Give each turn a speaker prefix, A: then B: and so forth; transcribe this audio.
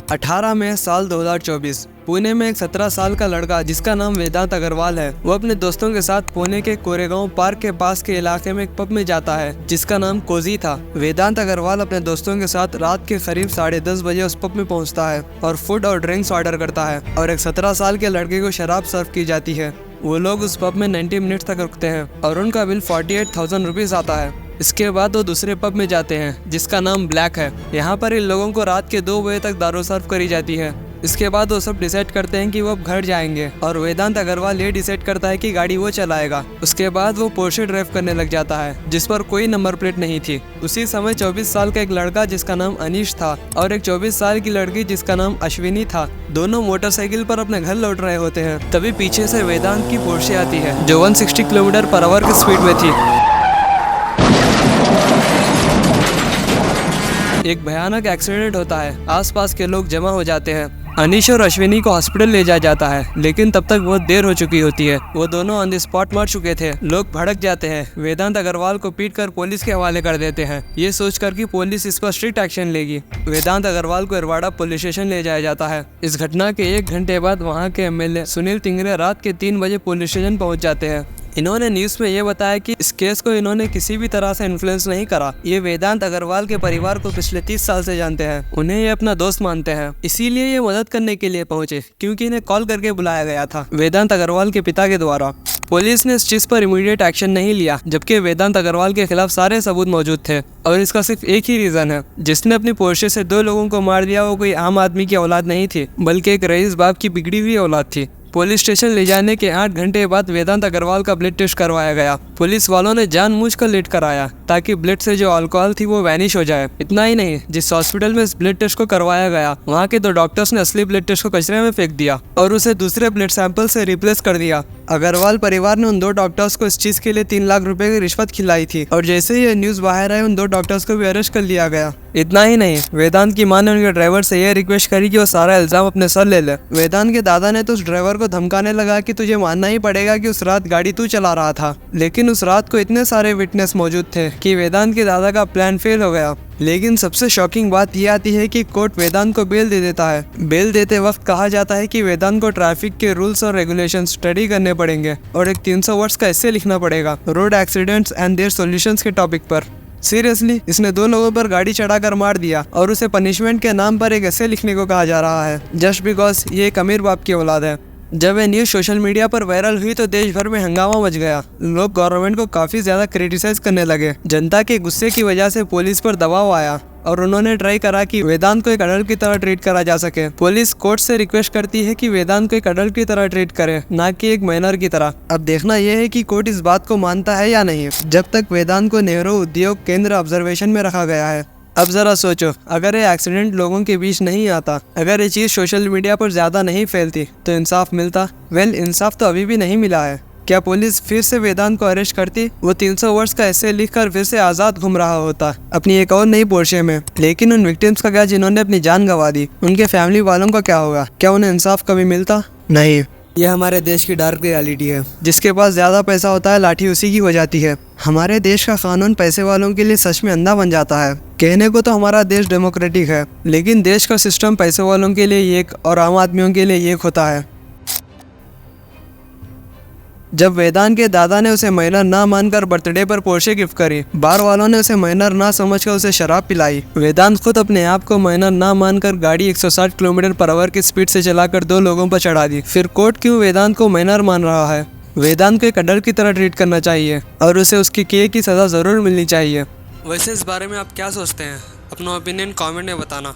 A: 18 मई साल 2024 पुणे में एक 17 साल का लड़का जिसका नाम वेदांत अग्रवाल है, वो अपने दोस्तों के साथ पुणे के कोरेगांव पार्क के पास के इलाके में एक पब में जाता है जिसका नाम कोजी था। वेदांत अग्रवाल अपने दोस्तों के साथ रात के करीब 10:30 बजे उस पब में पहुंचता है और फूड और ड्रिंक्स ऑर्डर करता है और एक 17 साल के लड़के को शराब सर्व की जाती है। वो लोग उस पब में 90 मिनट तक रुकते हैं और उनका बिल 48,000 रुपीज आता है। इसके बाद वो दूसरे पब में जाते हैं जिसका नाम ब्लैक है। यहाँ पर इन लोगों को रात के 2 बजे तक दारू सर्व करी जाती है। इसके बाद वो सब डिसाइड करते हैं कि वो अब घर जाएंगे और वेदांत अग्रवाल ये डिसाइड करता है कि गाड़ी वो चलाएगा। उसके बाद वो पोर्शे ड्राइव करने लग जाता है जिस पर कोई नंबर प्लेट नहीं थी। उसी समय 24 साल का एक लड़का जिसका नाम अनीश था और एक 24 साल की लड़की जिसका नाम अश्विनी था, दोनों मोटरसाइकिल पर अपने घर लौट रहे होते हैं। तभी पीछे से वेदांत की पोर्शे आती है जो 160 किलोमीटर पर आवर की स्पीड में थी। एक भयानक एक्सीडेंट होता है, आसपास के लोग जमा हो जाते हैं। अनीश और अश्विनी को हॉस्पिटल ले जाया जाता है लेकिन तब तक बहुत देर हो चुकी होती है। वो दोनों ऑन द स्पॉट मर चुके थे। लोग भड़क जाते हैं, वेदांत अग्रवाल को पीटकर पुलिस के हवाले कर देते हैं, ये सोचकर कि पुलिस इस पर स्ट्रिक्ट एक्शन लेगी। वेदांत अग्रवाल को इरवाड़ा पुलिस स्टेशन ले जाया जाता है। इस घटना के 1 घंटे बाद वहाँ के एमएलए सुनील तिंगरे रात के 3 बजे पुलिस स्टेशन पहुँच जाते हैं। इन्होंने न्यूज में ये बताया कि इस केस को इन्होंने किसी भी तरह से इन्फ्लुएंस नहीं करा। ये वेदांत अग्रवाल के परिवार को पिछले 30 साल से जानते हैं, उन्हें ये अपना दोस्त मानते हैं, इसीलिए ये मदद करने के लिए पहुंचे क्योंकि इन्हें कॉल करके बुलाया गया था वेदांत अग्रवाल के पिता के द्वारा। पुलिस ने इस चीज पर इमीडिएट एक्शन नहीं लिया जबकि वेदांत अग्रवाल के खिलाफ सारे सबूत मौजूद थे और इसका सिर्फ एक ही रीजन है, जिसने अपनी पोर्शे से 2 लोगों को मार दिया वो कोई आम आदमी की औलाद नहीं थी बल्कि एक रईस बाप की बिगड़ी हुई औलाद थी। पुलिस स्टेशन ले जाने के 8 घंटे बाद वेदांत अग्रवाल का ब्लड टेस्ट करवाया गया। पुलिस वालों ने जानबूझकर लेट कराया ताकि ब्लड से जो अल्कोहल थी वो वैनिश हो जाए। इतना ही नहीं, जिस हॉस्पिटल में इस ब्लड टेस्ट को करवाया गया वहाँ के 2 डॉक्टर्स ने असली ब्लड टेस्ट को कचरे में फेंक दिया और उसे दूसरे ब्लड सैंपल से रिप्लेस कर दिया। अग्रवाल परिवार ने उन 2 डॉक्टर्स को इस चीज के लिए 3 लाख रुपए की रिश्वत खिलाई थी और जैसे ही ये न्यूज बाहर आई उन 2 डॉक्टर्स को भी अरेस्ट कर लिया गया। इतना ही नहीं, वेदांत की मां ने उनके ड्राइवर से यह रिक्वेस्ट करी कि वो सारा इल्जाम अपने सर ले ले। वेदांत के दादा ने तो उस ड्राइवर को धमकाने लगा कि तुझे मानना ही पड़ेगा कि उस रात गाड़ी तू चला रहा था, लेकिन उस रात को इतने सारे विटनेस मौजूद थे कि वेदांत के दादा का प्लान फेल हो गया। लेकिन सबसे शॉकिंग बात यह आती है कि कोर्ट वेदांत को बेल दे देता है। बेल देते वक्त कहा जाता है कि वेदांत को ट्रैफिक के रूल्स और रेगुलेशन स्टडी करने पड़ेंगे और एक 300 वर्ड्स का एस्से लिखना पड़ेगा road accidents and their solutions के टॉपिक पर। सीरियसली, इसने 2 लोगों पर गाड़ी चढ़ाकर मार दिया और उसे पनिशमेंट के नाम पर एक एस्से लिखने को कहा जा रहा है जस्ट बिकॉज ये एक अमीर बाप की औलाद है। जब ये न्यूज़ सोशल मीडिया पर वायरल हुई तो देश भर में हंगामा मच गया। लोग गवर्नमेंट को काफी ज्यादा क्रिटिसाइज करने लगे। जनता के गुस्से की वजह से पुलिस पर दबाव आया और उन्होंने ट्राई करा कि वेदांत को एक अडल्ट की तरह ट्रीट करा जा सके। पुलिस कोर्ट से रिक्वेस्ट करती है कि वेदांत को एक अडल्ट की तरह ट्रीट करे, ना कि एक माइनर की तरह। अब देखना यह है कि कोर्ट इस बात को मानता है या नहीं। जब तक वेदांत को नेहरू उद्योग केंद्र ऑब्जर्वेशन में रखा गया है। अब जरा सोचो, अगर ये एक्सीडेंट लोगों के बीच नहीं आता, अगर ये चीज़ सोशल मीडिया पर ज़्यादा नहीं फैलती तो इंसाफ मिलता? वेल, इंसाफ तो अभी भी नहीं मिला है। क्या पुलिस फिर से वेदांत को अरेस्ट करती? वो 300 वर्ड्स का एस्से लिखकर फिर से आज़ाद घूम रहा होता अपनी एक और नई पोर्शे में। लेकिन उन विक्टिम्स का क्या जिन्होंने अपनी जान गंवा दी? उनके फैमिली वालों का क्या होगा? क्या उन्हें इंसाफ कभी मिलता? नहीं। यह हमारे देश की डार्क रियलिटी है। जिसके पास ज़्यादा पैसा होता है लाठी उसी की हो जाती है। हमारे देश का कानून पैसे वालों के लिए सच में अंधा बन जाता है। कहने को तो हमारा देश डेमोक्रेटिक है, लेकिन देश का सिस्टम पैसे वालों के लिए एक और आम आदमियों के लिए एक होता है। जब वेदांत के दादा ने उसे माइनर ना मानकर बर्थडे पर पोर्शे गिफ्ट करी, बार वालों ने उसे माइनर ना समझकर उसे शराब पिलाई। वेदांत खुद अपने आप को माइनर ना मानकर गाड़ी 160 किलोमीटर पर आवर की स्पीड से चलाकर 2 लोगों पर चढ़ा दी। फिर कोर्ट क्यों वेदांत को माइनर मान रहा है? वेदांत को एक अडल्ट की तरह ट्रीट करना चाहिए और उसे उसकी किए की सजा जरूर मिलनी चाहिए। वैसे इस बारे में आप क्या सोचते हैं? अपना ओपिनियन कमेंट में बताना।